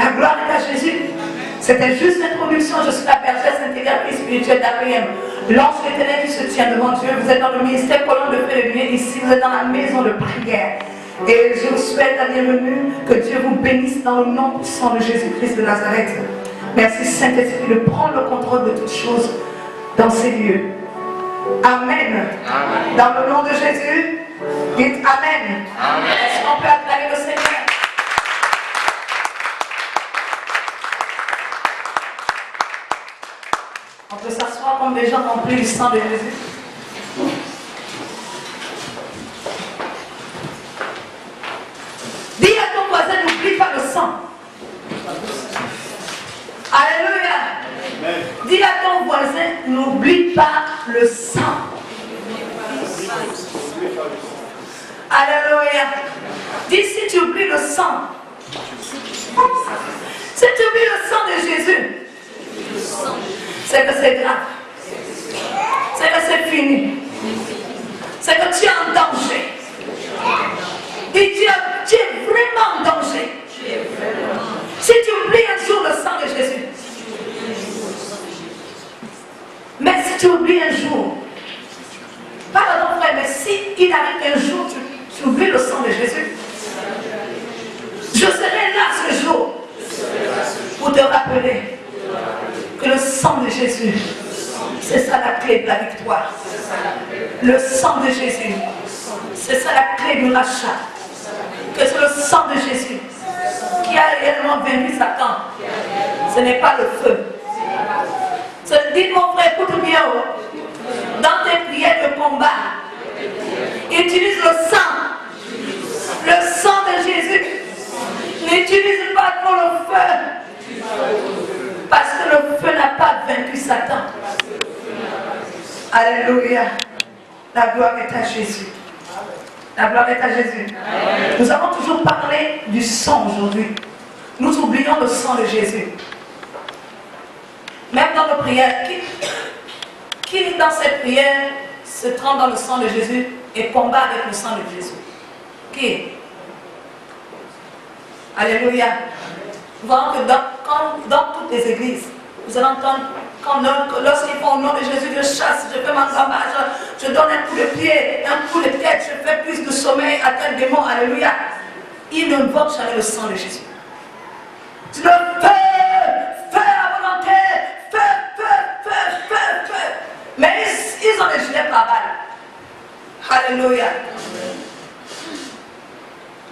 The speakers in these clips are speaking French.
La gloire est à Jésus. C'était juste l'introduction. Je suis la bergère intégrale spirituelle d'APM. L'ange éternel qui se tient devant Dieu. Vous êtes dans le ministère colonne de Félémier. Ici, vous êtes dans la maison de prière. Et je vous souhaite la bienvenue. Que Dieu vous bénisse dans le nom puissant de Jésus-Christ de Nazareth. Merci Saint-Esprit de prendre le contrôle de toutes choses dans ces lieux. Amen. Amen. Dans le nom de Jésus, dites Amen. Amen. Est-ce qu'on peut acclamer le Seigneur? On peut s'asseoir comme des gens remplis du sang de Jésus. Dis à ton voisin, n'oublie pas le sang. Alléluia. Amen. Dis à ton voisin, n'oublie pas le sang. Alléluia. Dis si tu oublies le sang. Si tu oublies le sang de Jésus, c'est que c'est grave. C'est que c'est fini. C'est que tu es en danger. Et tu es vraiment en danger. Si tu oublies un jour le sang de Jésus. Mais si tu oublies un jour, pardon frère, mais si il arrive qu'un jour tu oublies le sang de Jésus, je serai là ce jour pour te rappeler que le sang de Jésus, c'est ça la clé de la victoire. Le sang de Jésus, c'est ça la clé du rachat. Que c'est le sang de Jésus qui a réellement vaincu Satan. Ce n'est pas le feu. Dites mon frère, écoute bien, dans tes prières de combat, utilise le sang de Jésus. N'utilise pas trop le feu, parce que le feu n'a pas vaincu Satan. Alléluia. La gloire est à Jésus. La gloire est à Jésus. Amen. Nous avons toujours parlé du sang aujourd'hui. Nous oublions le sang de Jésus. Même dans nos prières, qui dans cette prière se trempe dans le sang de Jésus et combat avec le sang de Jésus? Qui? Alléluia. Vous voyez que dans toutes les églises, vous allez entendre lorsqu'ils font au nom de Jésus, je chasse, je fais ma gambage, je donne un coup de pied, un coup de tête, je fais plus de sommeil à tel démon. Alléluia. Ils ne votent jamais le sang de Jésus. Tu le fais à volonté, fais. Mais ils ont les gilets par balle. Alléluia.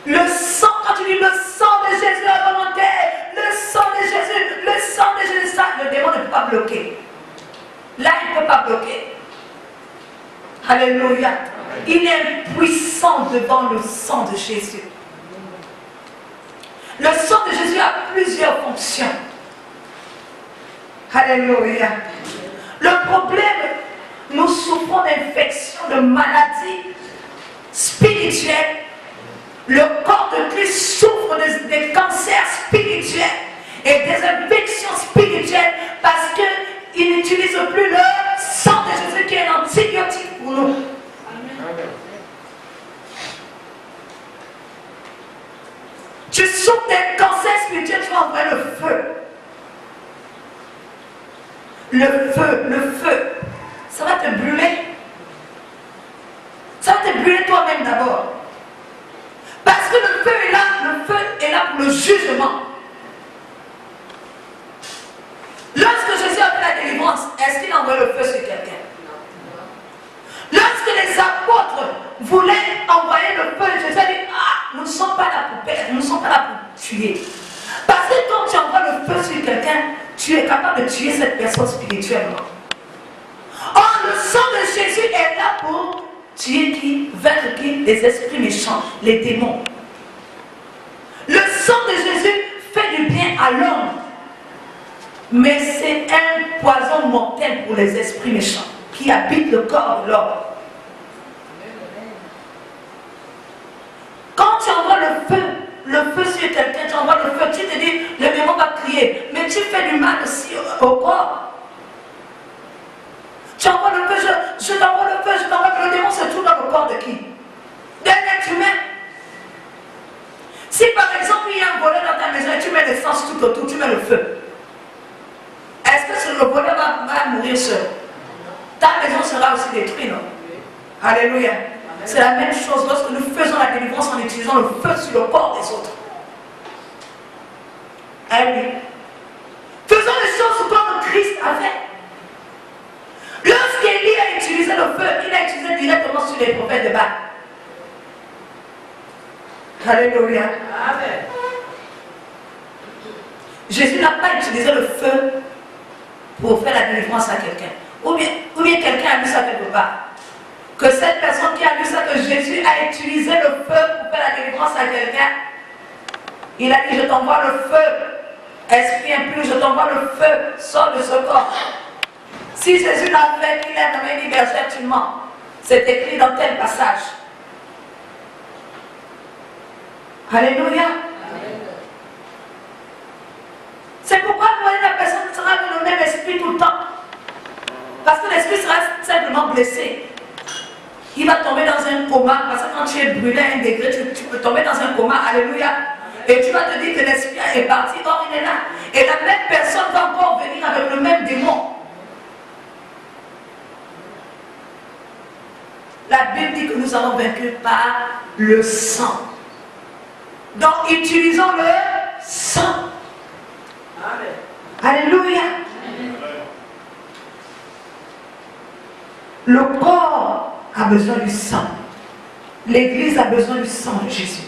Le sang, quand tu dis le sang de Jésus à volonté, le sang de Jésus, ça, le démon ne peut pas bloquer. Là, il ne peut pas bloquer. Alléluia. Il est puissant devant le sang de Jésus. Le sang de Jésus a plusieurs fonctions. Alléluia. Le problème, nous souffrons d'infections, de maladies spirituelles. Le corps de Christ souffre des cancers spirituels et des infections spirituelles parce qu'il n'utilise plus le sang de Jésus qui est un antibiotique pour nous. Amen. Tu souffres des cancers spirituels, tu vas envoyer le feu. Le feu, ça va te brûler. Ça va te brûler toi-même d'abord. Parce que le feu est là pour le jugement. Lorsque Jésus a fait la délivrance, est-ce qu'il envoie le feu sur quelqu'un? Lorsque les apôtres voulaient envoyer le feu, Jésus a dit, nous ne sommes pas là pour perdre, nous ne sommes pas là pour tuer. Parce que quand tu envoies le feu sur quelqu'un, tu es capable de tuer cette personne spirituellement. Or, le sang de Jésus est là pour tuer qui? Vaincre qui? Les esprits méchants, les démons. Le sang de Jésus fait du bien à l'homme. Mais c'est un poison mortel pour les esprits méchants qui habitent le corps de l'homme. Quand tu envoies le feu sur quelqu'un, tu envoies le feu, tu te dis, le démon va crier. Mais tu fais du mal aussi au corps. Tu envoies le feu, je t'envoie le feu, je t'envoie le démon, se trouve dans le corps de qui? D'un être humain. Si par exemple il y a un volet dans ta maison et tu mets l'essence tout autour, tu mets le feu, est-ce que le volet va mourir seul? Ta maison sera aussi détruite, non? Alléluia. C'est la même chose lorsque nous faisons la délivrance en utilisant le feu sur le corps des autres. Ah oui. Faisons les choses comme Christ a fait. Lorsqu'Élie a utilisé le feu, il a utilisé directement sur les prophètes de Baal. Alléluia. Amen. Jésus n'a pas utilisé le feu pour faire la délivrance à quelqu'un. Ou bien quelqu'un a lu ça quelque part. Que cette personne qui a lu ça, que Jésus a utilisé le feu pour faire la délivrance à quelqu'un, il a dit, je t'envoie le feu. Esprit impur, je t'envoie le feu, sors de ce corps. Si Jésus l'a fait, il a nommé liberté actuellement. C'est écrit dans tel passage. Alléluia. C'est pourquoi la personne sera dans le même esprit tout le temps. Parce que l'esprit sera simplement blessé. Il va tomber dans un coma, parce que quand tu es brûlé à un degré, tu peux tomber dans un coma. Alléluia. Et tu vas te dire que l'esprit est parti, or il est là. Et la même personne va encore venir avec le même démon. La Bible dit que nous avons vaincu par le sang. Donc utilisons le sang. Amen. Alléluia. Le corps a besoin du sang. L'église a besoin du sang de Jésus.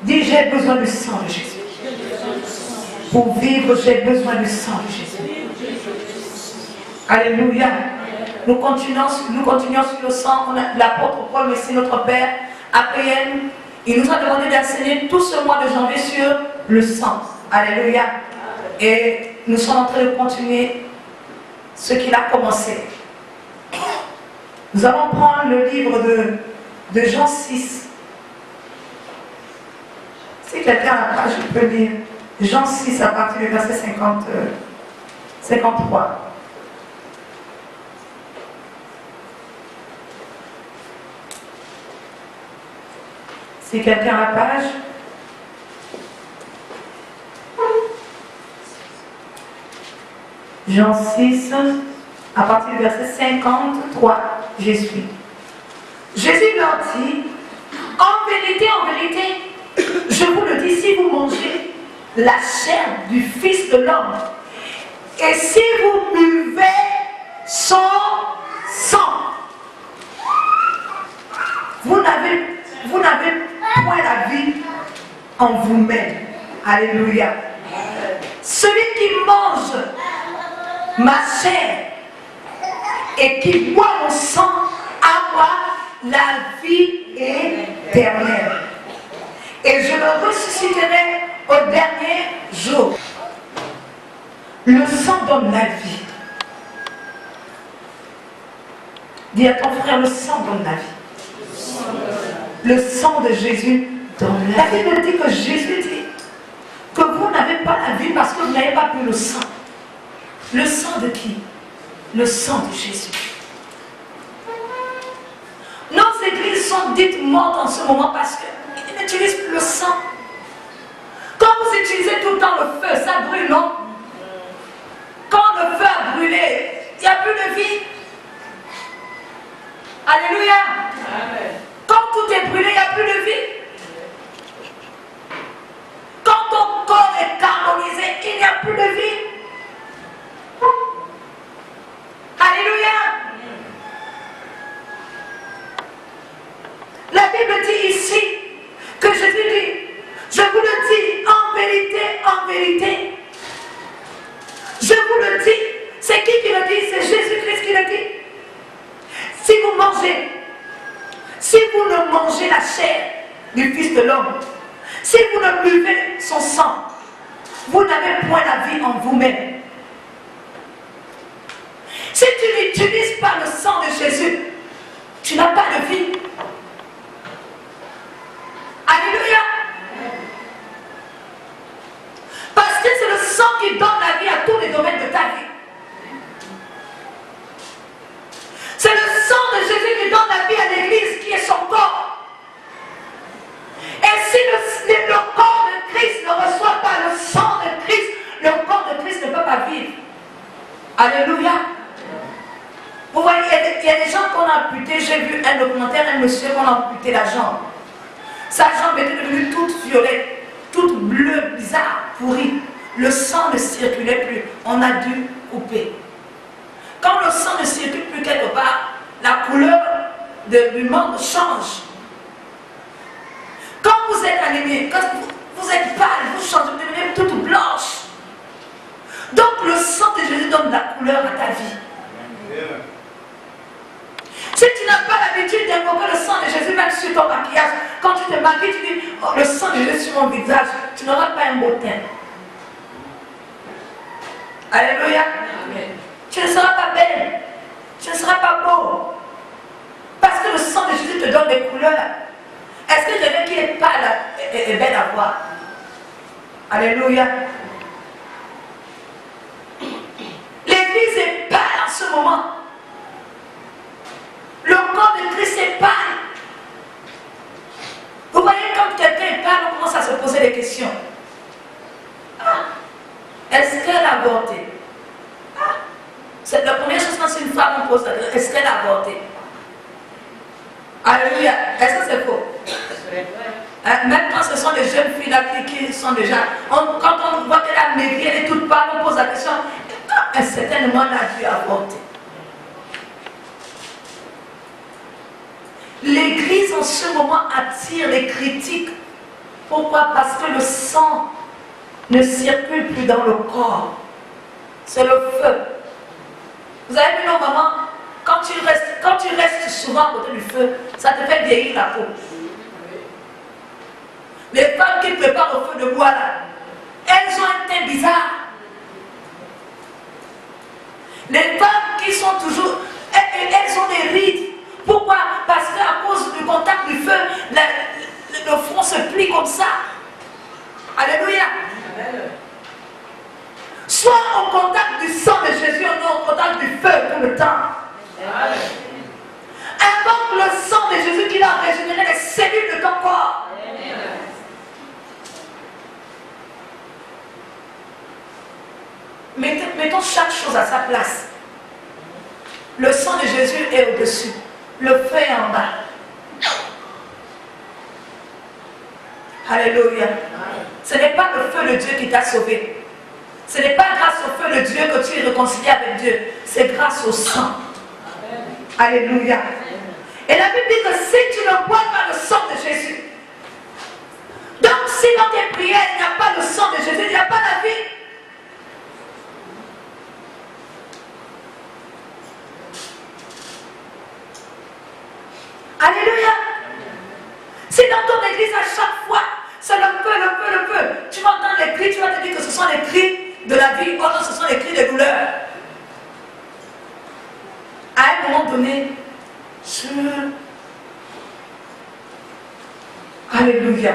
Dis, j'ai besoin du sang de Jésus. Pour vivre, j'ai besoin du sang de Jésus. Alléluia. Nous continuons sur le sang. L'apôtre Paul, Messie, notre Père, après il nous a demandé d'enseigner tout ce mois de janvier sur le sang. Alléluia. Et nous sommes en train de continuer ce qu'il a commencé. Nous allons prendre le livre de Jean 6. Si quelqu'un a la page, je peux lire. Jean 6 à partir du verset 53. Si quelqu'un a la page. Jean 6, à partir du verset 53, je suis. Jésus leur dit, en vérité, je vous le dis, si vous mangez la chair du Fils de l'homme, et si vous buvez son sang, vous n'avez point la vie en vous-même. Alléluia. Celui qui mange ma chair et qui boit mon sang a moi la vie éternelle. Et je le ressusciterai au dernier jour. Le sang donne la vie. Dis à ton frère, le sang donne la vie. Le sang de Jésus donne la vie. La Bible dit que Jésus dit que vous n'avez pas la vie parce que vous n'avez pas bu le sang. Le sang de qui? Le sang de Jésus. Nos églises sont dites mortes en ce moment parce qu'ils n'utilisent plus le sang. Quand vous utilisez tout le temps le feu, ça brûle, non? Quand le feu a brûlé, il n'y a plus de vie. Alléluia. Amen. Quand tout est brûlé, il n'y a plus de vie. Quand ton corps est carbonisé, il n'y a plus de vie. Alléluia. La Bible dit ici que Jésus dit, je vous le dis en vérité, je vous le dis. C'est qui le dit? C'est Jésus-Christ qui le dit. Si vous ne mangez la chair du Fils de l'homme, si vous ne buvez son sang, vous n'avez point la vie en vous-même. Si tu n'utilises pas le sang de Jésus, tu n'as pas de vie. Alléluia. Parce que c'est le sang qui donne la vie à tous les domaines de ta vie. C'est le sang de Jésus qui donne la vie à l'église qui est son corps. Et si le Alléluia. Vous voyez, il y a des gens qu'on a amputé. J'ai vu un documentaire, un monsieur qu'on a amputé la jambe. Sa jambe était devenue toute violette, toute bleue, bizarre, pourrie. Le sang ne circulait plus. On a dû couper. Quand le sang ne circule plus quelque part, la couleur du membre change. Quand vous êtes anémié, quand vous êtes pâle, vous changez, vous devenez toute blanche. Donc le sang de Jésus donne la couleur à ta vie. Si tu n'as pas l'habitude d'invoquer le sang de Jésus, même sur ton maquillage, quand tu te maquilles, tu dis oh, le sang de Jésus sur mon visage, tu n'auras pas un beau teint. Alléluia. Amen. Tu ne seras pas belle, tu ne seras pas beau. Parce que le sang de Jésus te donne des couleurs. Est-ce que quelqu'un qui est pâle est belle à voir? Alléluia. L'église est pâle en ce moment. Le corps de Christ est pâle. Vous voyez, quand quelqu'un est pâle, on commence à se poser des questions. Ah, est-ce qu'elle a avorté? Ah, c'est la première chose quand une femme pose la question, est-ce qu'elle a avorté? Alléluia. Est-ce que c'est faux? Même quand ce sont les jeunes filles là qui sont déjà. Quand on voit qu'elle a maigri, elle est toute pâle, on pose la question, un certain moment elle a dû avorter. L'église en ce moment attire les critiques. Pourquoi? Parce que le sang ne circule plus dans le corps. C'est le feu. Vous avez vu nos mamans, quand tu restes souvent à côté du feu, ça te fait vieillir la peau. Les femmes qui préparent au feu de bois là, elles ont un teint bizarre. Les femmes qui sont toujours, elles ont des rides. Pourquoi? Parce qu'à cause du contact du feu, le front se plie comme ça. Alléluia. Soit au contact du sang de Jésus, ou non au contact du feu tout le temps. Invoque le sang de Jésus qui va régénérer les cellules de ton corps. Mettons chaque chose à sa place. Le sang de Jésus est au-dessus. Le feu est en bas. Alléluia. Ce n'est pas le feu de Dieu qui t'a sauvé. Ce n'est pas grâce au feu de Dieu que tu es réconcilié avec Dieu. C'est grâce au sang. Alléluia. Et la Bible dit que si tu ne bois pas le sang de Jésus, donc si dans tes prières il n'y a pas le sang de Jésus, il n'y a pas la vie. Alléluia. Si dans ton église à chaque fois, c'est le feu, tu vas entendre les cris, tu vas te dire que ce sont les cris de la vie, ou non, ce sont les cris de douleur. À un moment donné, Alléluia.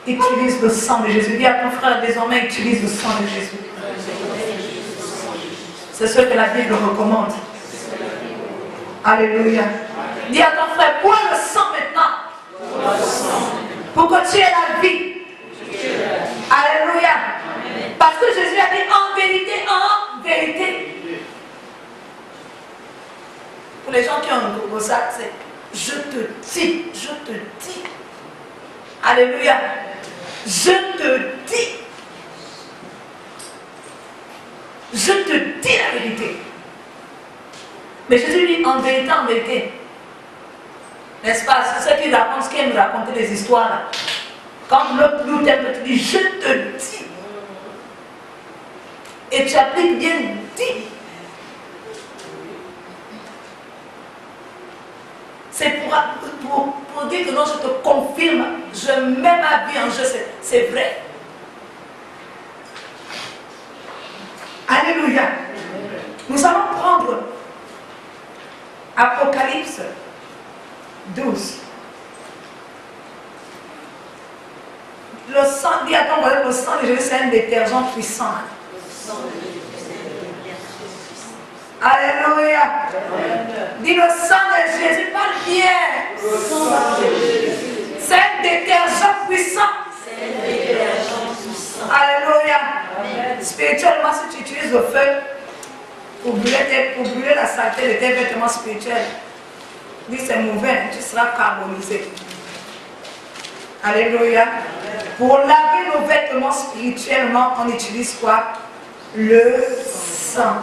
Utilise le sang de Jésus. Dis à ton frère, désormais, utilise le sang de Jésus. C'est ce que la Bible recommande. Alléluia. Dis à ton frère, bois le sang maintenant. Pour que tu aies la vie. Alléluia. Parce que Jésus a dit en vérité. Pour les gens qui ont un gros sac, c'est je te dis. Alléluia. Je te dis. Je te dis la vérité. Mais Jésus dit en vérité. N'est-ce pas? C'est ce qu'il raconte, ce qu'il aime raconter des histoires là. Quand l'autre nous t'aime, tu dis je te dis. Et tu appliques bien dit. C'est pour dire que non, je te confirme, je mets ma vie en jeu, c'est vrai. Alléluia. Nous allons prendre Apocalypse 12. Le sang, dis à ton voisin, le sang de Jésus, c'est un détergent puissant. Alléluia. Dis le sang de Jésus, parle bien. C'est un détergent puissant. Alléluia. Spirituellement, si tu utilises le feu, pour brûler la saleté de tes vêtements spirituels. Dis c'est mauvais, tu seras carbonisé. Alléluia. Pour laver nos vêtements spirituellement, on utilise quoi? Le sang.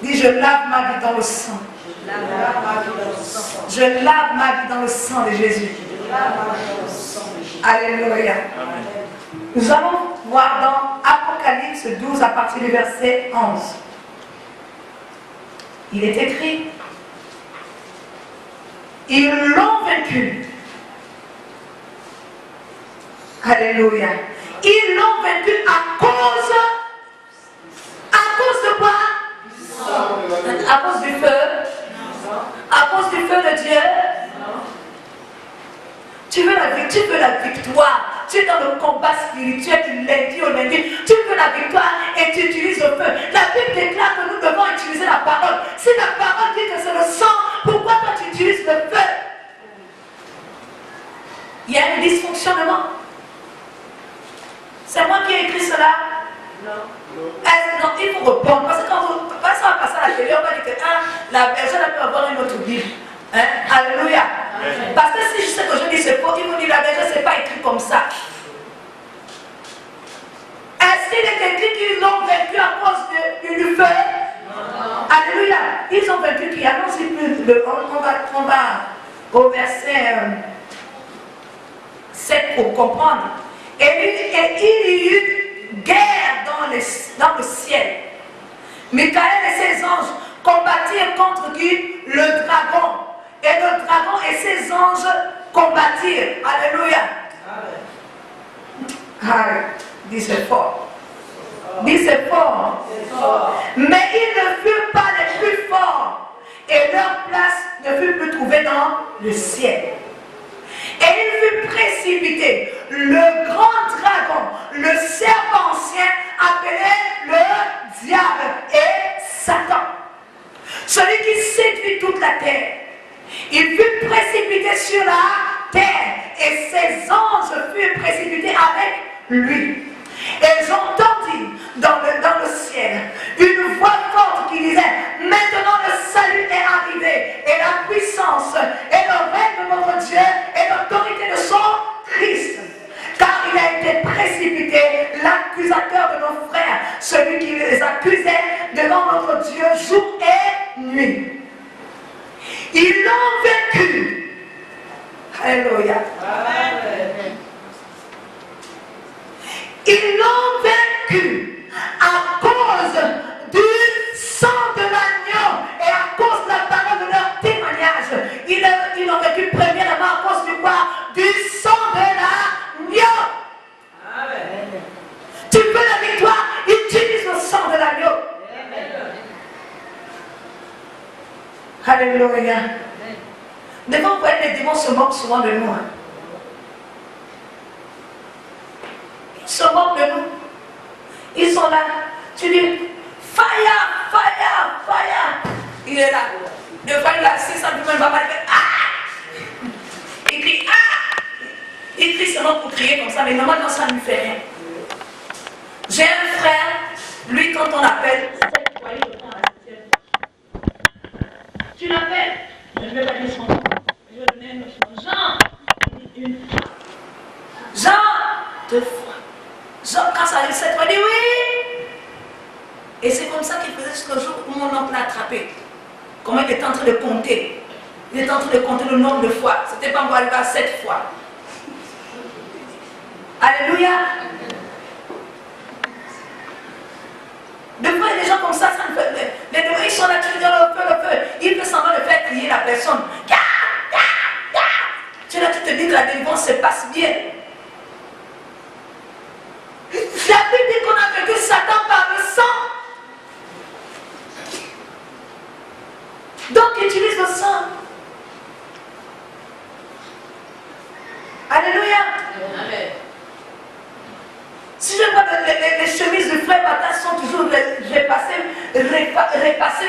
Dis je lave ma vie dans le sang. Je lave ma vie dans le sang de Jésus. Alléluia. Nous allons voir dans Apocalypse 12 à partir du verset 11. Il est écrit, ils l'ont vaincu. Alléluia. Ils l'ont vaincu à cause de quoi? À cause du feu. À cause du feu de Dieu. Tu veux la victoire. Tu es dans le combat spirituel du lundi au lundi. Tu veux la victoire et tu utilises le feu. La Bible déclare que nous devons utiliser la parole. Si la parole dit que c'est le sang, pourquoi toi tu utilises le feu? Il y a un dysfonctionnement. C'est moi qui ai écrit cela? Non. Non, il faut répondre. Parce que quand on va passer à la télé, on va dire que la personne peut avoir une autre Bible. Hein? Alléluia. Amen. Parce que si je sais que je dis c'est faux, ils vont dire la version, c'est pas écrit comme ça. Est-ce qu'il est écrit qu'ils l'ont vaincu à cause du feu? Non. Alléluia. Ils ont vaincu qui? Allons-y plus. On va au verset 7 pour comprendre. Et il y eut guerre dans le ciel. Michael et ses anges combattirent contre qui? Le dragon. Et le dragon et ses anges combattirent. Alléluia. Amen. Dis c'est fort. Dis c'est fort. Mais ils ne furent pas les plus forts. Et leur place ne fut plus trouvée dans le ciel. Et il fut précipité, le grand dragon, le serpent ancien, appelé le diable et Satan. Celui qui séduit toute la terre. Il fut précipité sur la terre et ses anges furent précipités avec lui. Et j'entendis dans le ciel une voix forte qui disait: maintenant le salut est arrivé, et la puissance, et le règne de notre Dieu, et l'autorité de son Christ. Car il a été précipité, l'accusateur de nos frères, celui qui les accusait devant notre Dieu jour et nuit. Ils l'ont vaincu. Alléluia. Amen. Ils l'ont vaincu à cause du sang de l'agneau et à cause de la parole de leur témoignage. Ils l'ont vaincu premièrement à cause du quoi? Du sang de l'agneau. Amen. Tu veux la victoire? Utilise le sang de l'agneau. Alléluia. Devant vous voyez, les démons se moquent souvent de nous. Se moquent de nous. Ils sont là. Tu dis fire, fire, fire. Il est là. Devant il est assis, ça ne peut même pas parler. Ah! Il crie ah! Il crie seulement pour crier comme ça, mais normalement ça ne lui fait rien. J'ai un frère, lui quand on appelle, tu l'appelles, je ne vais pas dire son nom, je vais donner un autre nom. Jean, une fois. Jean, deux fois. Jean, quand ça arrive cette fois, il dit oui. Et c'est comme ça qu'il faisait jusqu'au jour où mon oncle l'a attrapé. Comment il était en train de compter. Il était en train de compter le nombre de fois. C'était pas encore arrivé à 7 fois. Alléluia. Des fois, il y a des gens comme ça ne fait. Les démons, ils sont là, tu dis le feu. Il peut semblant de faire crier la personne. Tu es là, tu te dis que la délivrance se passe bien. La Bible dit qu'on a vaincu Satan par le sang. Donc, utilise le sang. Alléluia. Amen. Si je vois les chemises du frère Bata sont toujours repassées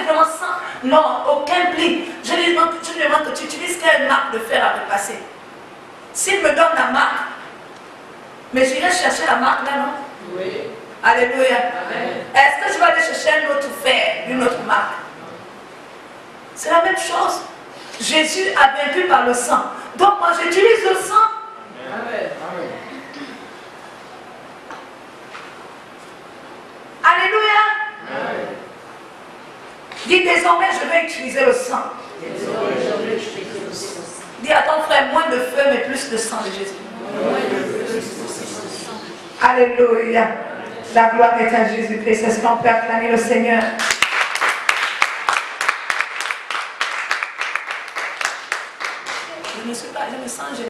vraiment sans, non, aucun pli. Je lui demande que tu utilises quelle marque de fer à repasser. S'il me donne la marque, mais j'irai chercher la marque là, non? Oui. Alléluia. Est-ce que je vais aller chercher un autre fer, une autre marque? C'est la même chose. Jésus a vaincu par le sang. Donc moi j'utilise le sang. Amen. Alléluia. Amen. Dis désormais je vais utiliser le sang. Dis à ton frère, moins de feu mais plus de sang de Jésus. Alléluia. La gloire est à Jésus-Christ. Est-ce qu'on peut acclamer le Seigneur? Je ne me sens